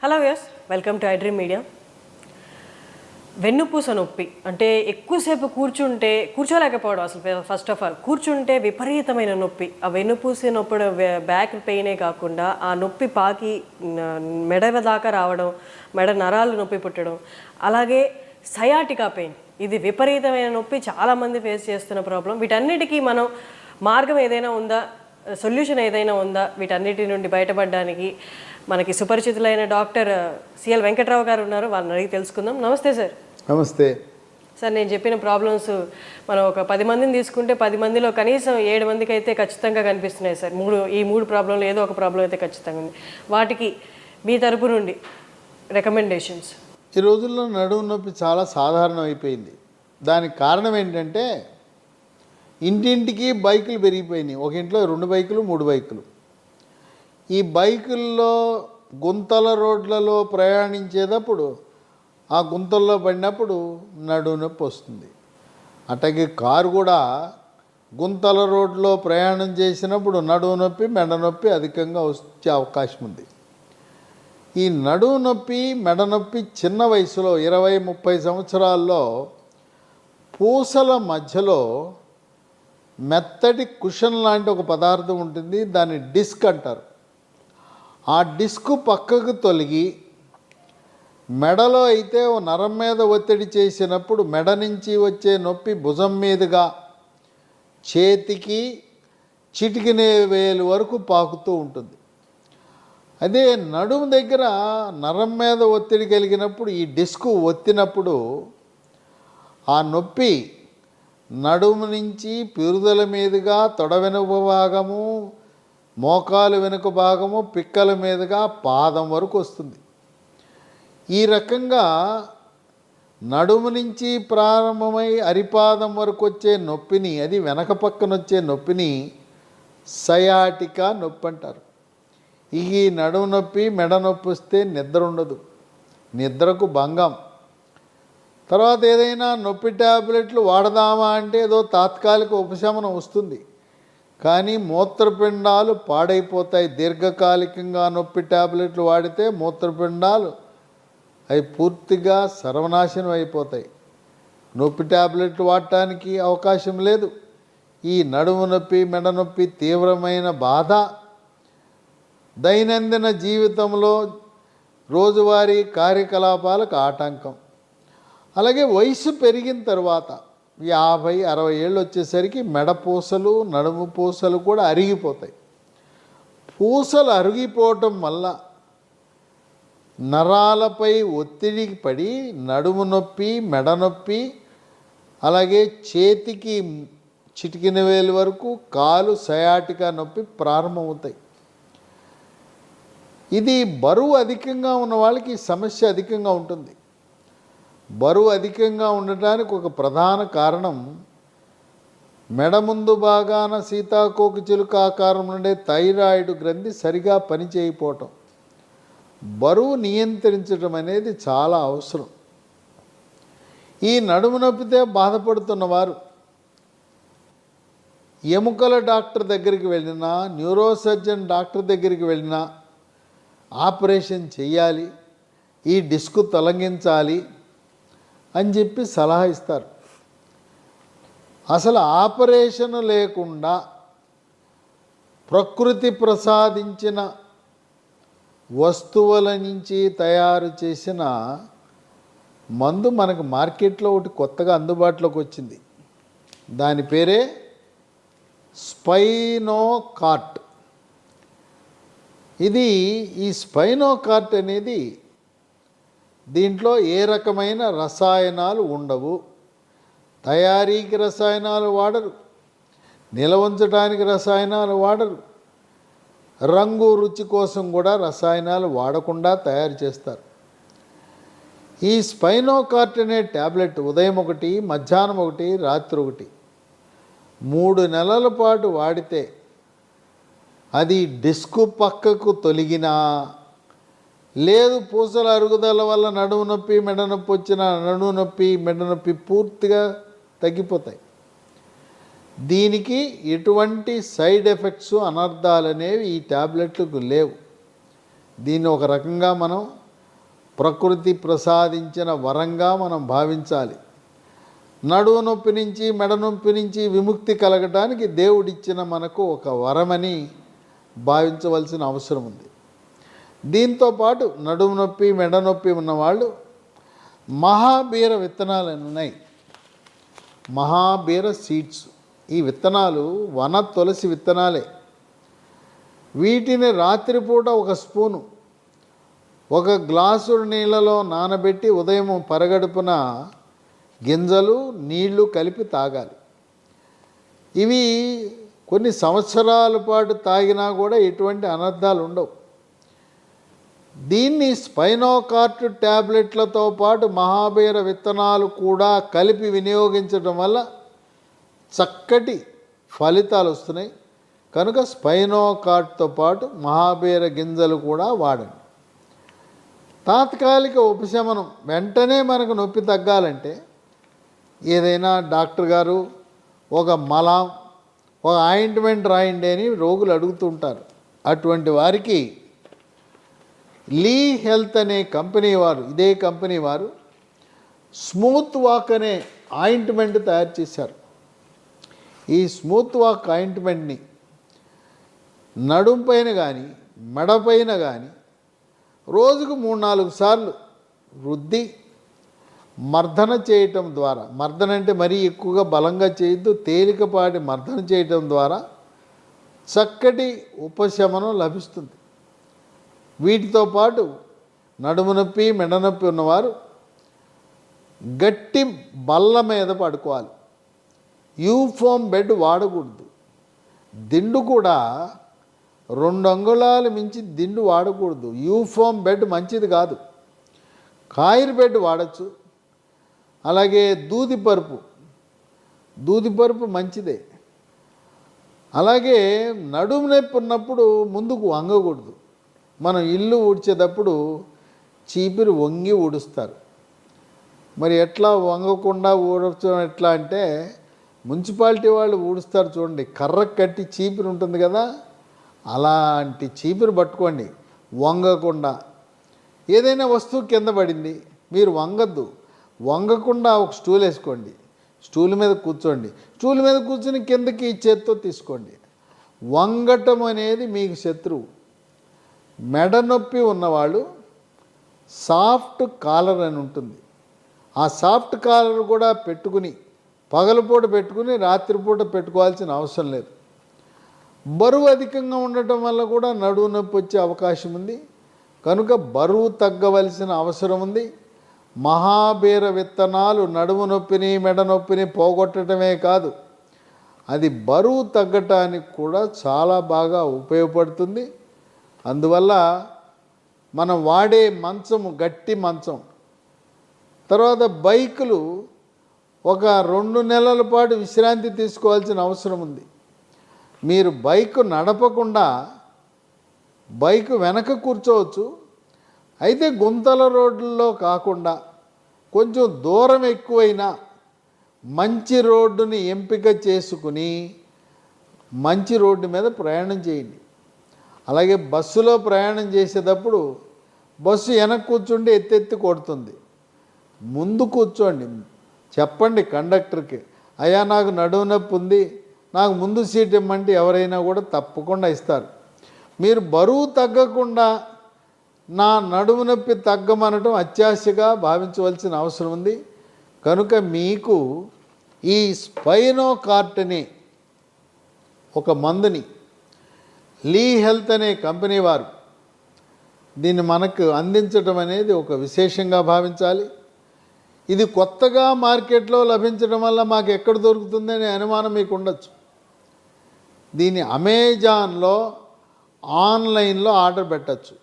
Hello viewers, welcome to iDream media. వెన్నుపూస నొప్పి అంటే ఎక్కువసేపు కూర్చోలేకపోవడం. అసలు ఫస్ట్ ఆఫ్ ఆల్ కూర్చుంటే విపరీతమైన నొప్పి. ఆ వెన్నుపూస నొప్పి బ్యాక్ పెయినే కాకుండా ఆ నొప్పి పాకి మెడ దాకా రావడం, మెడ నరాలు నొప్పి పుట్టడం, అలాగే సయాటికా పెయిన్. ఇది విపరీతమైన నొప్పి, చాలామంది ఫేస్ చేస్తున్న ప్రాబ్లం. వీటన్నిటికీ మనం మార్గం ఏదైనా ఉందా, సొల్యూషన్ ఏదైనా ఉందా, వీటన్నిటి నుండి బయటపడడానికి మనకి సుపరిచితులైన డాక్టర్ సిఎల్ వెంకట్రావు గారు ఉన్నారు. వాళ్ళని అడిగి తెలుసుకుందాం. నమస్తే సార్. నమస్తే సార్. నేను చెప్పిన ప్రాబ్లమ్స్ మనం ఒక 10 మందిని తీసుకుంటే 10 మందిలో కనీసం 7 మందికి అయితే ఖచ్చితంగా కనిపిస్తున్నాయి సార్. ఈ మూడు ప్రాబ్లంలో ఏదో ఒక ప్రాబ్లం అయితే ఖచ్చితంగా ఉంది. వాటికి మీ తరపు నుండి రికమెండేషన్స్. ఈ రోజుల్లో నడుము నొప్పి చాలా సాధారణం అయిపోయింది. దానికి కారణం ఏంటంటే ఇంటింటికి బైకులు పెరిగిపోయినాయి. ఒక ఇంట్లో 2 బైకులు 3 బైకులు. ఈ బైకుల్లో గుంతల రోడ్లలో ప్రయాణించేటప్పుడు ఆ గుంతల్లో పడినప్పుడు నడుము నొప్పి వస్తుంది. అట్లాగే కారు కూడా గుంతల రోడ్లో ప్రయాణం చేసినప్పుడు నడుము నొప్పి, మెడ నొప్పి అధికంగా వచ్చే అవకాశం ఉంది. ఈ నడుము నొప్పి, మెడ నొప్పి చిన్న వయసులో 20-30 సంవత్సరాల్లో పూసల మధ్యలో మెత్తటి కుషన్ లాంటి ఒక పదార్థం ఉంటుంది. దాన్ని డిస్క్ అంటారు. ఆ డిస్క్ పక్కకు తొలగి మెడలో అయితే ఓ నరం మీద ఒత్తిడి చేసినప్పుడు మెడ నుంచి వచ్చే నొప్పి భుజం మీదుగా చేతికి చిటికినే వేలు వరకు పాకుతూ ఉంటుంది. అదే నడుము దగ్గర నరం మీద ఒత్తిడి కలిగినప్పుడు ఈ డిస్క్ ఒత్తినప్పుడు ఆ నొప్పి నడుము నుంచి పిరుదల మీదుగా తొడ వెనుక భాగము, మోకాలు వెనుక భాగము, పిక్కల మీదుగా పాదం వరకు వస్తుంది. ఈ రకంగా నడుము నుంచి ప్రారంభమై అరిపాదం వరకు వచ్చే నొప్పిని, అది వెనక పక్కన వచ్చే నొప్పిని సయాటికా నొప్పి అంటారు. ఈ నడుము నొప్పి, మెడ నొప్పి వస్తే నిద్ర ఉండదు, నిద్రకు భంగం. తర్వాత ఏదైనా నొప్పి ట్యాబ్లెట్లు వాడదామా అంటే ఏదో తాత్కాలిక ఉపశమనం వస్తుంది, కానీ మూత్రపిండాలు పాడైపోతాయి. దీర్ఘకాలికంగా నొప్పి ట్యాబ్లెట్లు వాడితే మూత్రపిండాలు అవి పూర్తిగా సర్వనాశనం అయిపోతాయి. నొప్పి ట్యాబ్లెట్లు వాడటానికి అవకాశం లేదు. ఈ నడుము నొప్పి, మెడ నొప్పి తీవ్రమైన బాధ దైనందిన జీవితంలో రోజువారీ కార్యకలాపాలకు ఆటంకం. అలాగే వయసు పెరిగిన తర్వాత 50-60 ఏళ్ళు వచ్చేసరికి మెడ పూసలు, నడుము పూసలు కూడా అరిగిపోతాయి. పూసలు అరిగిపోవటం వల్ల నరాలపై ఒత్తిడి పడి నడుము నొప్పి, మెడ నొప్పి, అలాగే చేతికి చిటికిన వేలు వరకు కాలు సయాటికా నొప్పి ప్రారంభమవుతాయి. ఇది బరువు అధికంగా ఉన్న వాళ్ళకి సమస్య అధికంగా ఉంటుంది. బరువు అధికంగా ఉండటానికి ఒక ప్రధాన కారణం మెడ ముందు భాగాన సీతాకోక చిలుక ఆకారం నుండే థైరాయిడ్ గ్రంథి సరిగా పనిచేయకపోవటం. బరువు నియంత్రించడం అనేది చాలా అవసరం. ఈ నడుము నొప్పితే బాధపడుతున్నవారు ఎముకల డాక్టర్ దగ్గరికి వెళ్ళినా, న్యూరోసర్జన్ డాక్టర్ దగ్గరికి వెళ్ళినా ఆపరేషన్ చేయాలి, ఈ డిస్క్ తొలగించాలి అని చెప్పి సలహా ఇస్తారు. అసలు ఆపరేషన్ లేకుండా ప్రకృతి ప్రసాదించిన వస్తువుల నుంచి తయారు చేసిన మందు మనకు మార్కెట్లో ఒకటి కొత్తగా అందుబాటులోకి వచ్చింది. దాని పేరే స్పైనోకార్ట్. ఈ స్పైనోకార్ట్ అనేది దీంట్లో ఏ రకమైన రసాయనాలు ఉండవు. తయారీకి రసాయనాలు వాడరు, నిల్వ ఉంచడానికి రసాయనాలు వాడరు, రంగు రుచి కోసం కూడా రసాయనాలు వాడకుండా తయారు చేస్తారు. ఈ స్పైనోకార్ట్ అనే ట్యాబ్లెట్ ఉదయం 1, మధ్యాహ్నం 1, రాత్రి 1 3 నెలల పాటు వాడితే అది డిస్కు పక్కకు తొలగినా, లేదు పూసల అరుగుదల వల్ల నడుము నొప్పి, మెడ నొప్పి వచ్చిన నడుము నొప్పి, మెడ నొప్పి పూర్తిగా తగ్గిపోతాయి. దీనికి ఎటువంటి సైడ్ ఎఫెక్ట్స్, అనర్థాలు అనేవి ఈ ట్యాబ్లెట్లకు లేవు. దీన్ని ఒక రకంగా మనం ప్రకృతి ప్రసాదించిన వరంగా మనం భావించాలి. నడువు నొప్పి నుంచి మెడ నొప్పి నుంచి విముక్తి కలగటానికి దేవుడిచ్చిన మనకు ఒక వరమని భావించవలసిన అవసరం ఉంది. దీంతోపాటు నడుము నొప్పి మెడ నొప్పి ఉన్నవాళ్ళు మహాబీర విత్తనాలు అని ఉన్నాయి. మహాబీర సీడ్స్, ఈ విత్తనాలు వన తులసి విత్తనాలే. వీటిని రాత్రిపూట ఒక స్పూను ఒక గ్లాసు నీళ్ళలో నానబెట్టి ఉదయం పరగడుపున గింజలు నీళ్లు కలిపి తాగాలి. ఇవి కొన్ని సంవత్సరాల పాటు తాగినా కూడా ఎటువంటి అనర్థాలు ఉండవు. దీన్ని స్పైనోకార్ట్ ట్యాబ్లెట్లతో పాటు మహాబీర విత్తనాలు కూడా కలిపి వినియోగించడం వల్ల చక్కటి ఫలితాలు వస్తున్నాయి. కనుక స్పైనోకార్ట్తో పాటు మహాబీర గింజలు కూడా వాడండి. తాత్కాలిక ఉపశమనం, వెంటనే మనకు నొప్పి తగ్గాలంటే ఏదైనా డాక్టర్ గారు ఒక మలాం ఒక ఆయింట్మెంట్ రాయండి అని రోగులు అడుగుతుంటారు. అటువంటి వారికి లీ హెల్త్ అనే కంపెనీ వారు, ఇదే కంపెనీ వారు స్మూత్ వాక్ అనే ఆయింట్మెంట్ తయారు చేశారు. ఈ స్మూత్ వాక్ ఆయింట్మెంట్ని నడుం పైన కానీ మెడపైన కానీ రోజుకు 3-4 సార్లు రుద్ది మర్దన చేయటం ద్వారా, మర్దన అంటే మరీ ఎక్కువగా బలంగా చేయొద్దు, తేలికపాటి మర్దన చేయటం ద్వారా చక్కటి ఉపశమనం లభిస్తుంది. వీటితో పాటు నడుము నొప్పి మెడ నొప్పి ఉన్నవారు గట్టి బల్ల మీద పడుకోవాలి. యూఫోమ్ బెడ్ వాడకూడదు. దిండు కూడా 2 అంగుళాలు మించి దిండు వాడకూడదు. యూఫోమ్ బెడ్ మంచిది కాదు. కాయిర్ బెడ్ వాడచ్చు. అలాగే దూదిపరుపు మంచిదే. అలాగే నడుము నొప్పి ఉన్నప్పుడు ముందుకు వంగకూడదు. మనం ఇల్లు ఊడ్చేటప్పుడు చీపిరి వంగి ఊడుస్తారు. మరి ఎట్లా వంగకుండా ఊడచడం ఎట్లా అంటే మున్సిపాలిటీ వాళ్ళు ఊడుస్తారు చూడండి, కర్రకు కట్టి చీపిరి ఉంటుంది కదా, అలాంటి చీపిరి పట్టుకోండి వంగకుండా. ఏదైనా వస్తువు కింద పడింది, మీరు వంగద్దు. వంగకుండా ఒక స్టూల్ వేసుకోండి, స్టూల్ మీద కూర్చోండి, స్టూల్ మీద కూర్చొని కిందకి చేత్తో తీసుకోండి. వంగటం అనేది మీకు శత్రువు. మెడ నొప్పి ఉన్నవాళ్ళు సాఫ్ట్ కాలర్ అని ఉంటుంది. ఆ సాఫ్ట్ కాలర్ కూడా పెట్టుకుని పగలపూట పెట్టుకుని రాత్రిపూట పెట్టుకోవాల్సిన అవసరం లేదు. బరువు అధికంగా ఉండటం వల్ల కూడా నడుము నొప్పి వచ్చే అవకాశం ఉంది. కనుక బరువు తగ్గవలసిన అవసరం ఉంది. మహాబీర విత్తనాలు నడుము నొప్పిని మెడ నొప్పిని పోగొట్టడమే కాదు, అది బరువు తగ్గటానికి కూడా చాలా బాగా ఉపయోగపడుతుంది. అందువల్ల మనం వాడే మంచము గట్టి మంచం. తర్వాత బైకులు ఒక 2 నెలల పాటు విశ్రాంతి తీసుకోవాల్సిన అవసరం ఉంది. మీరు బైక్ నడపకుండా బైక్ వెనక కూర్చోవచ్చు. అయితే గుంతల రోడ్లలో కాకుండా కొంచెం దూరం ఎక్కువైనా మంచి రోడ్డుని ఎంపిక చేసుకుని మంచి రోడ్డు మీద ప్రయాణం చేయండి. అలాగే బస్సులో ప్రయాణం చేసేటప్పుడు బస్సు వెనక కూర్చుంటే ఎత్తెత్తి కొడుతుంది. ముందు కూర్చోండి. చెప్పండి కండక్టర్కి, అయ్యా నాకు నడుము నొప్పి ఉంది, నాకు ముందు సీట్ ఇమ్మంటే ఎవరైనా కూడా తప్పకుండా ఇస్తారు. మీరు బరువు తగ్గకుండా నా నడుము నొప్పి తగ్గమనటం అత్యాశగా భావించవలసిన అవసరం ఉంది. కనుక మీకు ఈ స్పైనోకార్ట్ అనే ఒక మందుని లీ హెల్త్ అనే కంపెనీ వారు దీన్ని మనకు అందించడం అనేది ఒక విశేషంగా భావించాలి. ఇది కొత్తగా మార్కెట్లో లభించడం వల్ల మాకు ఎక్కడ దొరుకుతుందనే అనుమానం మీకు ఉండొచ్చు. దీన్ని అమెజాన్లో ఆన్లైన్లో ఆర్డర్ పెట్టచ్చు,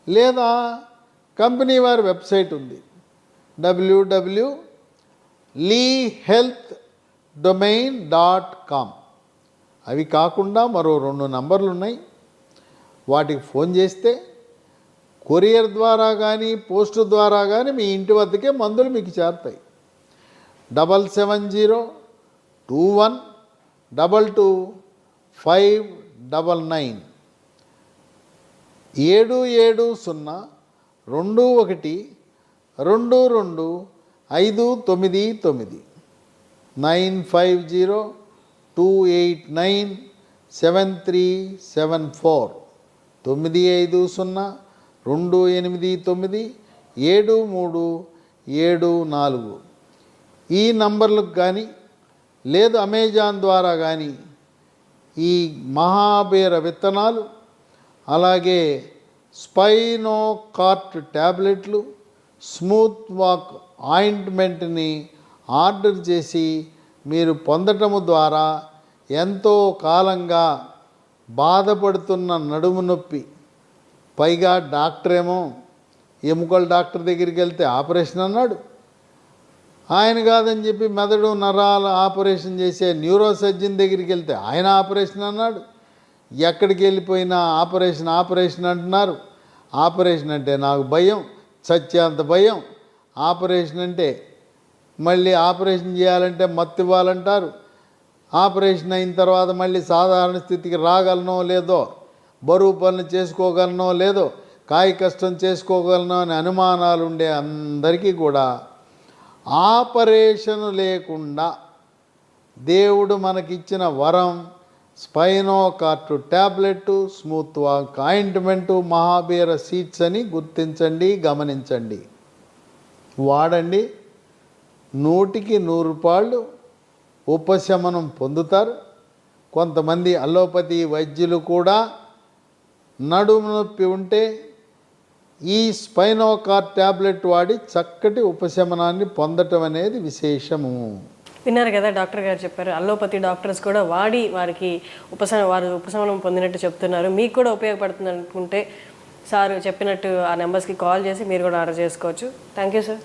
లేదా కంపెనీ వారి వెబ్సైట్ ఉంది www.leehealthdomain.com. అవి కాకుండా మరో 2 నంబర్లు ఉన్నాయి. వాటికి ఫోన్ చేస్తే కొరియర్ ద్వారా కానీ పోస్ట్ ద్వారా కానీ మీ ఇంటి వద్దకే మందులు మీకు చేరుతాయి. 7702122599. 77021222599 950289737 950289737 ఈ నంబర్లకు కానీ లేదు అమెజాన్ ద్వారా కానీ ఈ మహాబీర విత్తనాలు అలాగే స్పైనోకార్ట్ ట్యాబ్లెట్లు స్మూత్ వాక్ ఆయింట్మెంట్ని ఆర్డర్ చేసి మీరు పొందటము ద్వారా ఎంతో కాలంగా బాధపడుతున్న నడుము నొప్పి, పైగా డాక్టర్ ఏమో ఎముకల డాక్టర్ దగ్గరికి వెళ్తే ఆపరేషన్ అన్నాడు, ఆయన కాదని చెప్పి మెదడు నరాల ఆపరేషన్ చేసే న్యూరో సర్జన్ దగ్గరికి వెళ్తే ఆయన ఆపరేషన్ అన్నాడు, ఎక్కడికి వెళ్ళిపోయినా ఆపరేషన్ అంటున్నారు. ఆపరేషన్ అంటే నాకు భయం, చచ్చేంత భయం. ఆపరేషన్ అంటే మళ్ళీ ఆపరేషన్ చేయాలంటే మత్తు ఇవ్వాలంటారు. ఆపరేషన్ అయిన తర్వాత మళ్ళీ సాధారణ స్థితికి రాగలనో లేదో, బరువు పనులు చేసుకోగలనో లేదో, కాయ కష్టం చేసుకోగలనో అని అనుమానాలు ఉండే అందరికీ కూడా ఆపరేషన్ లేకుండా దేవుడు మనకిచ్చిన వరం స్పైనోకార్ట్ ట్యాబ్లెట్, స్మూత్ వాక్ ఆయింట్మెంటు, మహాబీర సీడ్స్ అని గుర్తించండి, గమనించండి, వాడండి. 100కి 100 రూపాయలు ఉపశమనం పొందుతారు. కొంతమంది అలోపతి వైద్యులు కూడా నడుము నొప్పి ఉంటే ఈ స్పైనోకార్ట్ ట్యాబ్లెట్ వాడి చక్కటి ఉపశమనాన్ని పొందటం అనేది విశేషము. విన్నారు కదా, డాక్టర్ గారు చెప్పారు. అల్లోపతి డాక్టర్స్ కూడా వాడి వారు ఉపశమనం పొందినట్టు చెప్తున్నారు. మీకు కూడా ఉపయోగపడుతుంది అనుకుంటే సార్ చెప్పినట్టు ఆ నెంబర్స్కి కాల్ చేసి మీరు కూడా ఆర్డర్ చేసుకోవచ్చు. Thank you sir.